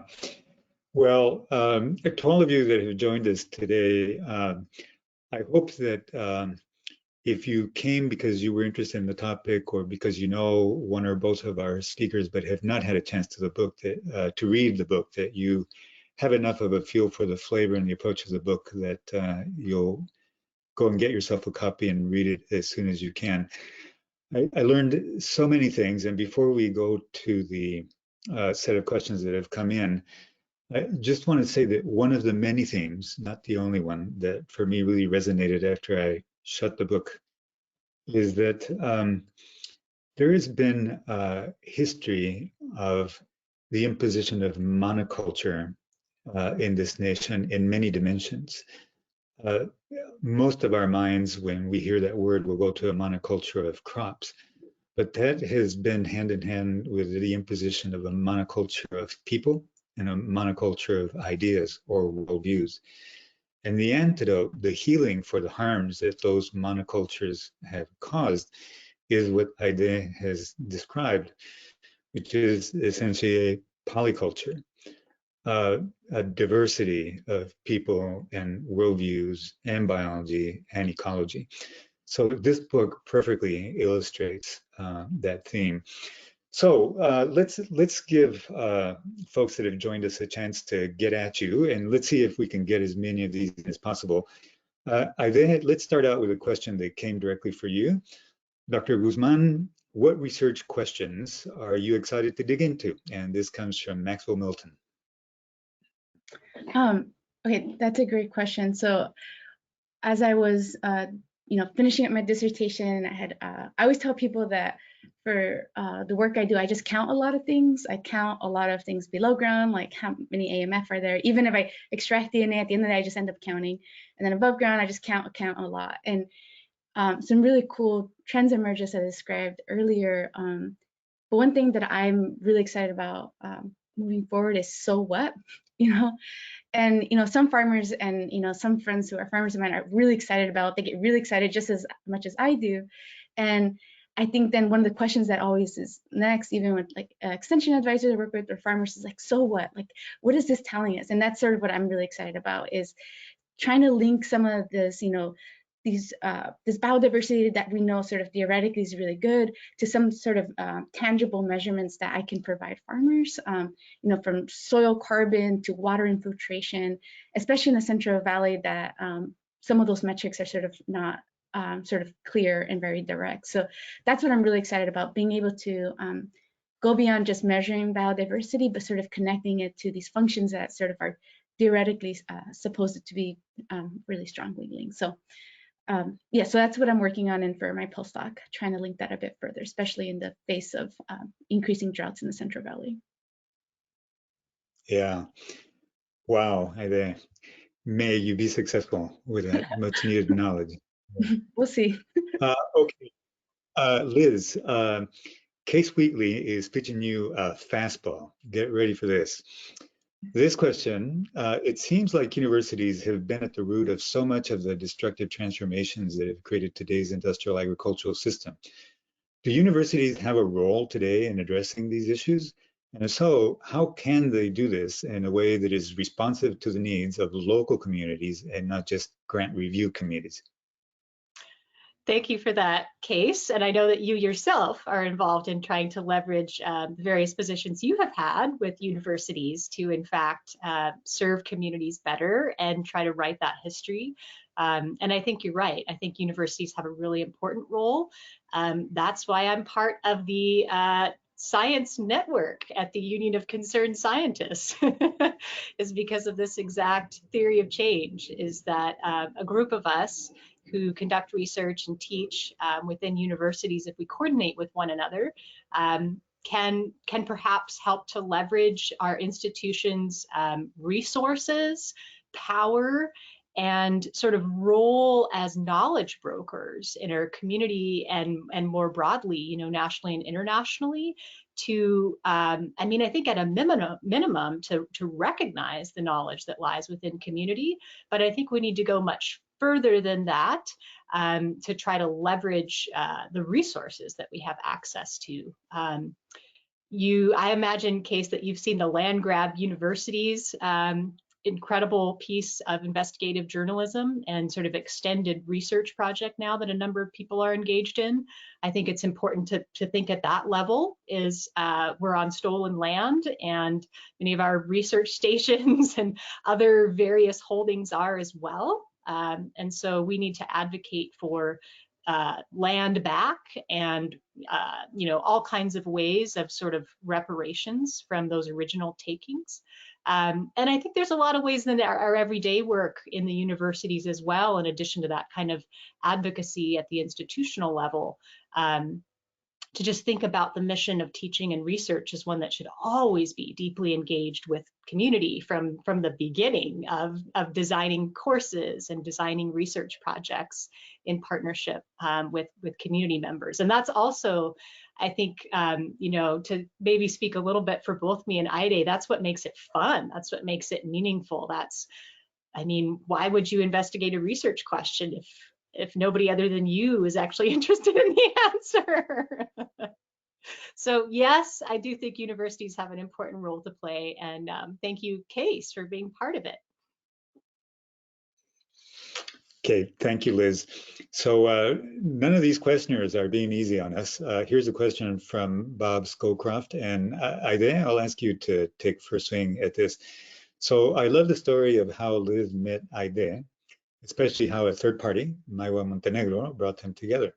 Well, to all of you that have joined us today, I hope that if you came because you were interested in the topic or because you know one or both of our speakers but have not had a chance to read the book, that you have enough of a feel for the flavor and the approach of the book that you'll go and get yourself a copy and read it as soon as you can. I learned so many things, and before we go to the set of questions that have come in, I just want to say that one of the many themes, not the only one, that for me really resonated after I shut the book is that there has been a history of the imposition of monoculture in this nation in many dimensions. Most of our minds, when we hear that word, will go to a monoculture of crops, but that has been hand in hand with the imposition of a monoculture of people and a monoculture of ideas or worldviews. And the antidote, the healing for the harms that those monocultures have caused, is what Aide has described, which is essentially a polyculture, a diversity of people and worldviews and biology and ecology. So this book perfectly illustrates that theme. So let's give folks that have joined us a chance to get at you, and let's see if we can get as many of these as possible. Let's start out with a question that came directly for you. Dr. Guzman, what research questions are you excited to dig into? And this comes from Maxwell Milton. Okay, that's a great question. So as I was finishing up my dissertation, I always tell people that for the work I do, I just count a lot of things. I count a lot of things below ground, like how many AMF are there. Even if I extract DNA at the end of the day, I just end up counting. And then above ground, I just count a lot. And some really cool trends emerge, as I described earlier. But one thing that I'm really excited about moving forward is so what, you know, and some farmers and some friends who are farmers of mine are really excited about. They get really excited just as much as I do, and I think then one of the questions that always is next, even with like extension advisors I work with or farmers, is like, so what? Like, what is this telling us? And that's sort of what I'm really excited about, is trying to link some of this, this biodiversity that we know sort of theoretically is really good to some sort of tangible measurements that I can provide farmers, from soil carbon to water infiltration, especially in the Central Valley, that some of those metrics are sort of not sort of clear and very direct. So that's what I'm really excited about, being able to go beyond just measuring biodiversity, but sort of connecting it to these functions that sort of are theoretically supposed to be really strongly linked. So yeah, so that's what I'm working on, and for my postdoc, trying to link that a bit further, especially in the face of increasing droughts in the Central Valley. Yeah. Wow, Aide. May you be successful with that much needed knowledge. We'll see. Okay, Liz, Case Wheatley is pitching you a fastball. Get ready for this. This question, it seems like universities have been at the root of so much of the destructive transformations that have created today's industrial agricultural system. Do universities have a role today in addressing these issues? And if so, how can they do this in a way that is responsive to the needs of local communities and not just grant review committees? Thank you for that, Case. And I know that you yourself are involved in trying to leverage the various positions you have had with universities to, in fact, serve communities better and try to write that history. And I think you're right. I think universities have a really important role. That's why I'm part of the science network at the Union of Concerned Scientists, is because of this exact theory of change, is that a group of us who conduct research and teach within universities, if we coordinate with one another, can perhaps help to leverage our institutions' resources, power, and sort of role as knowledge brokers in our community and more broadly, nationally and internationally, to, I think at a minimum to recognize the knowledge that lies within community, but I think we need to go much further than that to try to leverage the resources that we have access to. I imagine, Case, that you've seen the land grab universities, incredible piece of investigative journalism and sort of extended research project now that a number of people are engaged in. I think it's important to think at that level, is we're on stolen land, and many of our research stations and other various holdings are as well. And so we need to advocate for land back and all kinds of ways of sort of reparations from those original takings. And I think there's a lot of ways in our everyday work in the universities as well, in addition to that kind of advocacy at the institutional level, to just think about the mission of teaching and research as one that should always be deeply engaged with community from the beginning of designing courses and designing research projects in partnership with community members. And that's also, I think, to maybe speak a little bit for both me and Ide, that's what makes it fun. That's what makes it meaningful. Why would you investigate a research question if nobody other than you is actually interested in the answer? So yes, I do think universities have an important role to play, and thank you, Case, for being part of it. Okay, thank you, Liz. So none of these questioners are being easy on us. Here's a question from Bob Scowcroft, and Ide, I'll ask you to take first swing at this. So I love the story of how Liz met Ide, especially how a third party, Maiwa Montenegro, brought them together.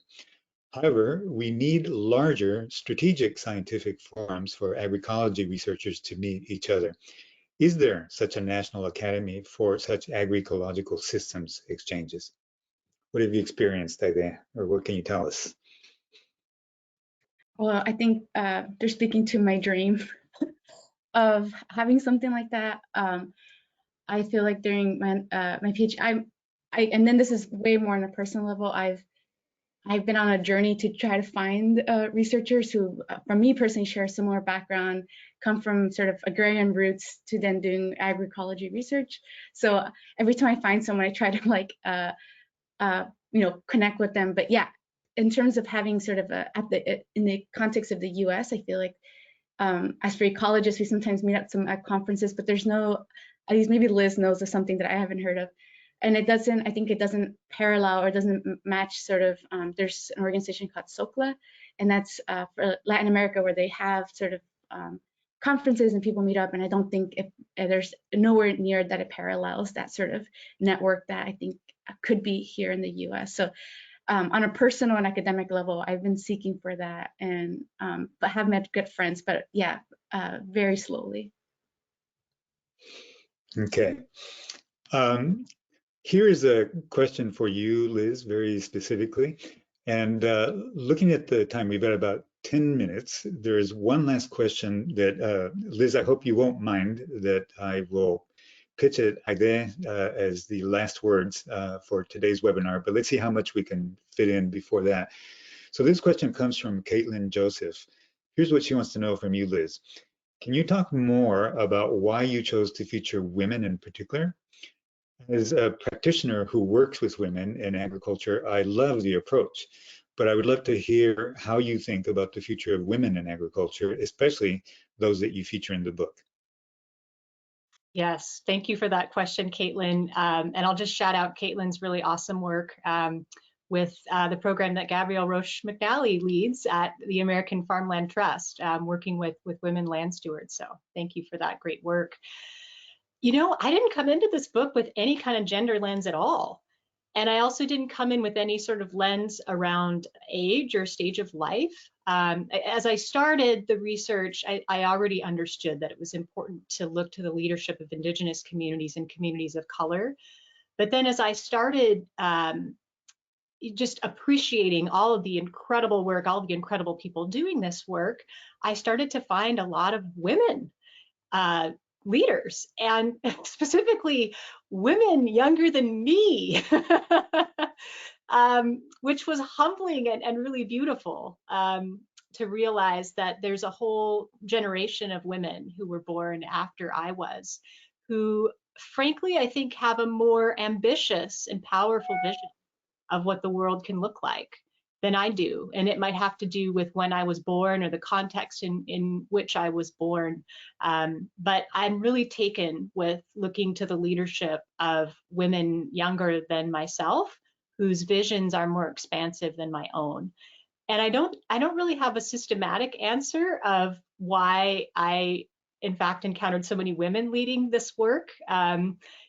However, we need larger strategic scientific forums for agroecology researchers to meet each other. Is there such a national academy for such agroecological systems exchanges? What have you experienced, Ide, or what can you tell us? Well, I think they're speaking to my dream of having something like that. I feel like during my PhD, and then this is way more on a personal level, I've I've been on a journey to try to find researchers who, for me personally, share a similar background, come from sort of agrarian roots to then doing agroecology research. So every time I find someone, I try to like, connect with them. But yeah, in terms of having sort of in the context of the US, I feel like as for ecologists, we sometimes meet at conferences, but there's no, at least maybe Liz knows of something that I haven't heard of. And it doesn't, I think it doesn't parallel or doesn't match sort of, there's an organization called SOCLA, and that's for Latin America, where they have sort of conferences and people meet up. And I don't think there's nowhere near that it parallels that sort of network that I think could be here in the US. So on a personal and academic level, I've been seeking for that, and but have met good friends, but yeah, very slowly. Okay. Here is a question for you, Liz, very specifically. And looking at the time, we've got about 10 minutes. There is one last question that, Liz, I hope you won't mind that I will pitch it as the last words for today's webinar, but let's see how much we can fit in before that. So this question comes from Caitlin Joseph. Here's what she wants to know from you, Liz. Can you talk more about why you chose to feature women in particular? As a practitioner who works with women in agriculture, I love the approach, but I would love to hear how you think about the future of women in agriculture, especially those that you feature in the book. Yes, thank you for that question, Caitlin. And I'll just shout out Caitlin's really awesome work with the program that Gabrielle Roche McNally leads at the American Farmland Trust, working with women land stewards. So thank you for that great work. You know, I didn't come into this book with any kind of gender lens at all. And I also didn't come in with any sort of lens around age or stage of life. As I started the research, I already understood that it was important to look to the leadership of Indigenous communities and communities of color. But then as I started just appreciating all of the incredible work, all of the incredible people doing this work, I started to find a lot of women leaders, and specifically women younger than me, which was humbling and really beautiful to realize that there's a whole generation of women who were born after I was, who frankly, I think have a more ambitious and powerful vision of what the world can look like than I do. And it might have to do with when I was born or the context in which I was born. But I'm really taken with looking to the leadership of women younger than myself, whose visions are more expansive than my own. And I don't really have a systematic answer of why I, in fact, encountered so many women leading this work.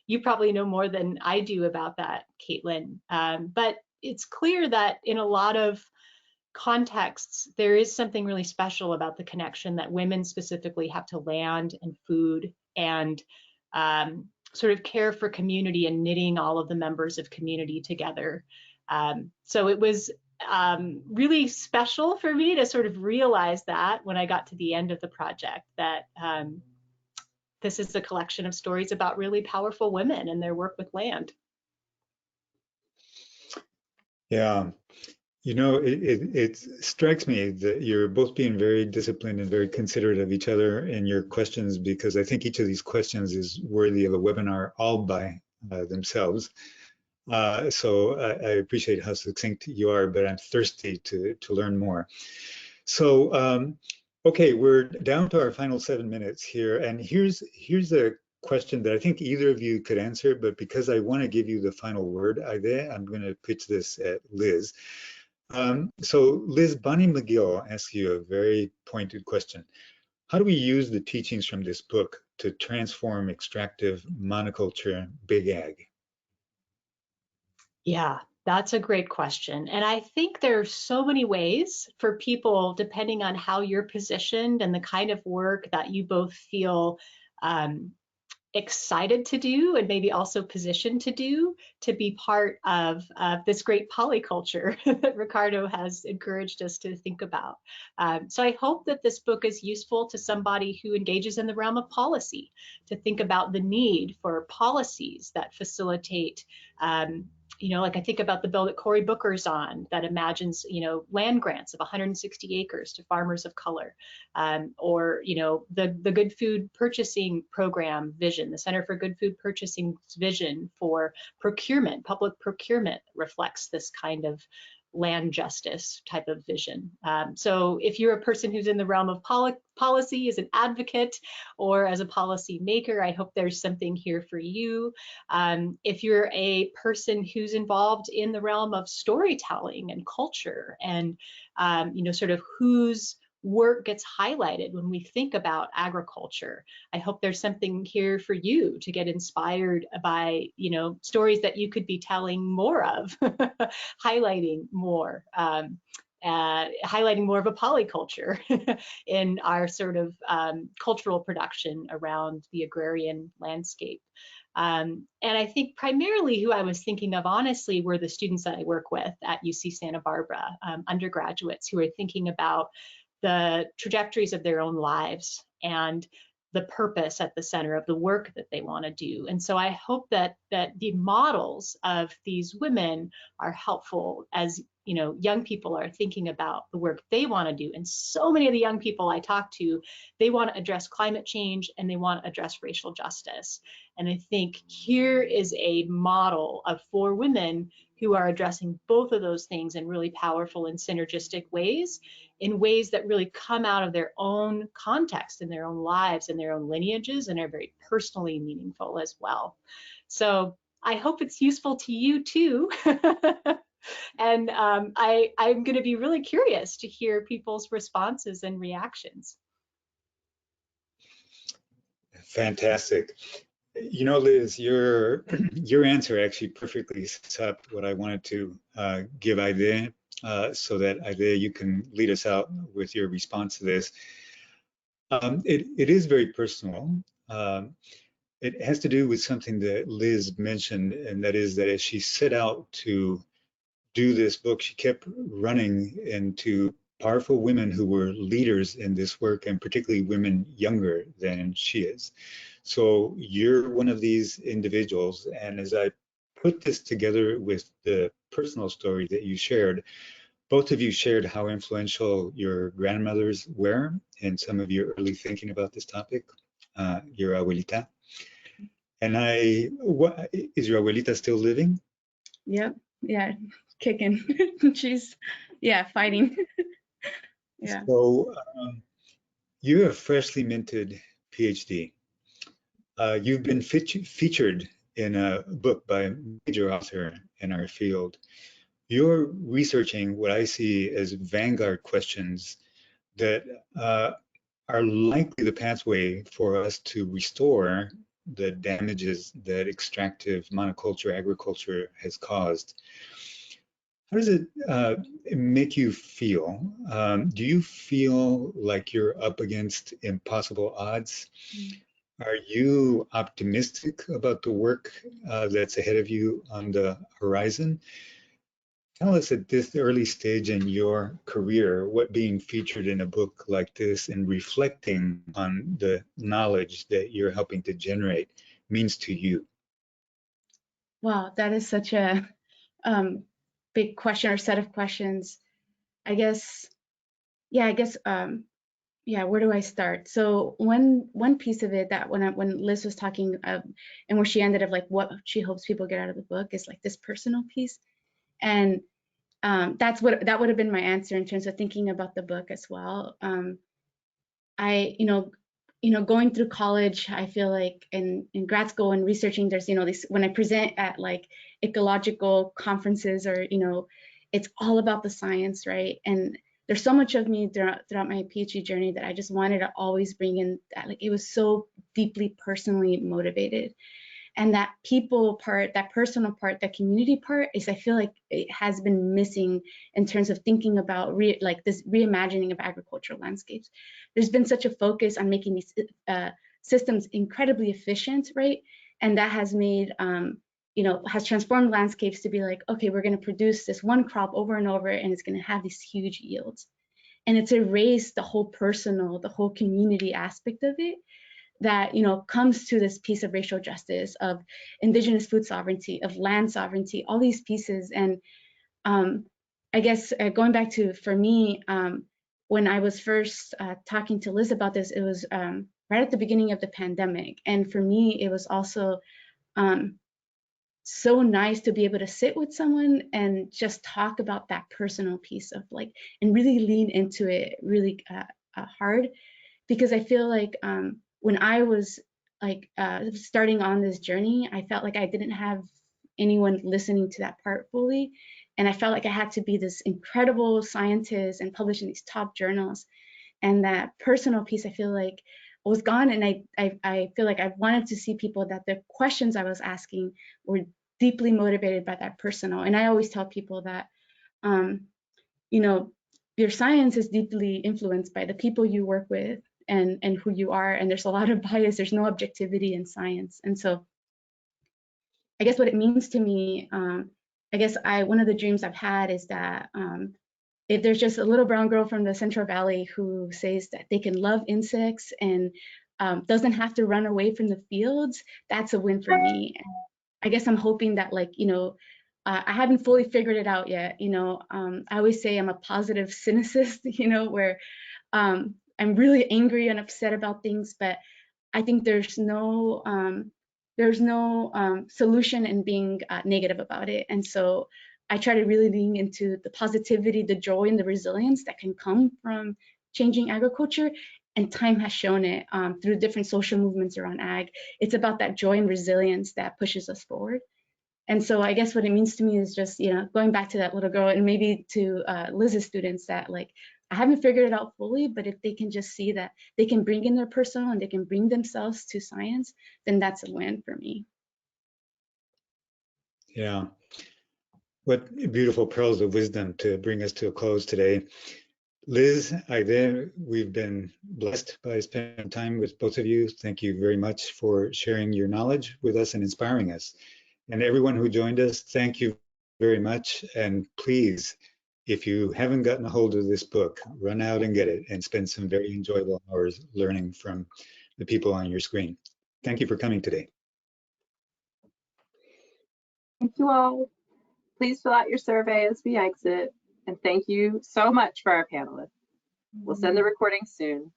You probably know more than I do about that, Caitlin. But it's clear that in a lot of contexts, there is something really special about the connection that women specifically have to land and food and sort of care for community and knitting all of the members of community together. So it was really special for me to sort of realize that when I got to the end of the project, that this is a collection of stories about really powerful women and their work with land. Yeah, you know, it strikes me that you're both being very disciplined and very considerate of each other in your questions, because I think each of these questions is worthy of a webinar all by themselves. So I appreciate how succinct you are, but I'm thirsty to learn more. So, okay, we're down to our final 7 minutes here, and here's a question that I think either of you could answer, but because I want to give you the final word, I'm going to pitch this at Liz. So Liz, Bonnie McGill asks you a very pointed question. How do we use the teachings from this book to transform extractive monoculture big ag? Yeah, that's a great question. And I think there are so many ways for people, depending on how you're positioned and the kind of work that you both feel excited to do and maybe also positioned to do, to be part of this great polyculture that Ricardo has encouraged us to think about. So I hope that this book is useful to somebody who engages in the realm of policy, to think about the need for policies that facilitate you know, like I think about the bill that Cory Booker's on that imagines, you know, land grants of 160 acres to farmers of color, or, you know, the Good Food Purchasing Program vision, the Center for Good Food Purchasing's vision for procurement, public procurement reflects this kind of land justice type of vision. So if you're a person who's in the realm of policy as an advocate or as a policy maker, I hope there's something here for you. If you're a person who's involved in the realm of storytelling and culture and, you know, sort of whose work gets highlighted when we think about agriculture, I hope there's something here for you to get inspired by, you know, stories that you could be telling more of, highlighting more of a polyculture in our sort of cultural production around the agrarian landscape. And I think primarily who I was thinking of, honestly, were the students that I work with at UC Santa Barbara, undergraduates who are thinking about the trajectories of their own lives and the purpose at the center of the work that they want to do. And so I hope that the models of these women are helpful as, you know, young people are thinking about the work they want to do. And so many of the young people I talk to, they want to address climate change and they want to address racial justice. And I think here is a model of 4 women who are addressing both of those things in really powerful and synergistic ways, in ways that really come out of their own context and their own lives and their own lineages and are very personally meaningful as well. So I hope it's useful to you too. And I'm going to be really curious to hear people's responses and reactions. Fantastic. You know, Liz, your answer actually perfectly sets up what I wanted to give Aide, so that Aide, you can lead us out with your response to this. It is very personal. It has to do with something that Liz mentioned, and that is that as she set out to do this book, she kept running into powerful women who were leaders in this work, and particularly women younger than she is. So you're one of these individuals, and as I put this together with the personal story that you shared, both of you shared how influential your grandmothers were in some of your early thinking about this topic, your abuelita. And is your abuelita still living? Yep. Yeah. Kicking. She's, yeah, fighting. Yeah. So you're a freshly minted PhD. You've been featured in a book by a major author in our field. You're researching what I see as vanguard questions that are likely the pathway for us to restore the damages that extractive monoculture agriculture has caused. How does it make you feel? Do you feel like you're up against impossible odds? Are you optimistic about the work that's ahead of you on the horizon? Tell us at this early stage in your career what being featured in a book like this and reflecting on the knowledge that you're helping to generate means to you. Wow, that is such a big question or set of questions. I guess, yeah, where do I start? So one piece of it that when Liz was talking and where she ended up like what she hopes people get out of the book is like this personal piece, and that would have been my answer in terms of thinking about the book as well. I going through college, I feel like in grad school and researching, there's this when I present at like ecological conferences or it's all about the science, right? And there's so much of me throughout my PhD journey that I just wanted to always bring in that, like, it was so deeply personally motivated. And that people part, that personal part, that community part is, I feel like it has been missing in terms of thinking about this reimagining of agricultural landscapes. There's been such a focus on making these systems incredibly efficient, right? And that has made, has transformed landscapes to be like, okay, we're going to produce this one crop over and over, and it's going to have these huge yields. And it's erased the whole personal, the whole community aspect of it that, you know, comes to this piece of racial justice, of Indigenous food sovereignty, of land sovereignty, all these pieces. And I guess going back to, for me, when I was first talking to Liz about this, it was right at the beginning of the pandemic. And for me, it was also so nice to be able to sit with someone and just talk about that personal piece of like, and really lean into it really hard, because I feel like when I was like starting on this journey, I felt like I didn't have anyone listening to that part fully. And I felt like I had to be this incredible scientist and publish in these top journals. And that personal piece, I feel like, was gone. And I feel like I wanted to see people that the questions I was asking were deeply motivated by that personal. And I always tell people that, you know, your science is deeply influenced by the people you work with and who you are. And there's a lot of bias. There's no objectivity in science. And so I guess what it means to me, I guess one of the dreams I've had is that if there's just a little brown girl from the Central Valley who says that they can love insects and doesn't have to run away from the fields, that's a win for me. And I guess I'm hoping that, like, you know, I haven't fully figured it out yet. You know, I always say I'm a positive cynicist, you know, where I'm really angry and upset about things, but I think there's no solution in being negative about it. And so I try to really lean into the positivity, the joy, and the resilience that can come from changing agriculture. And time has shown it through different social movements around ag. It's about that joy and resilience that pushes us forward. And so I guess what it means to me is just, you know, going back to that little girl, and maybe to Liz's students, that like, I haven't figured it out fully, but if they can just see that they can bring in their personal and they can bring themselves to science, then that's a win for me. Yeah. What beautiful pearls of wisdom to bring us to a close today. Liz, we've been blessed by spending time with both of you. Thank you very much for sharing your knowledge with us and inspiring us. And everyone who joined us, thank you very much. And please, if you haven't gotten a hold of this book, run out and get it and spend some very enjoyable hours learning from the people on your screen. Thank you for coming today. Thank you all. Please fill out your survey as we exit. And thank you so much for our panelists. We'll send the recording soon.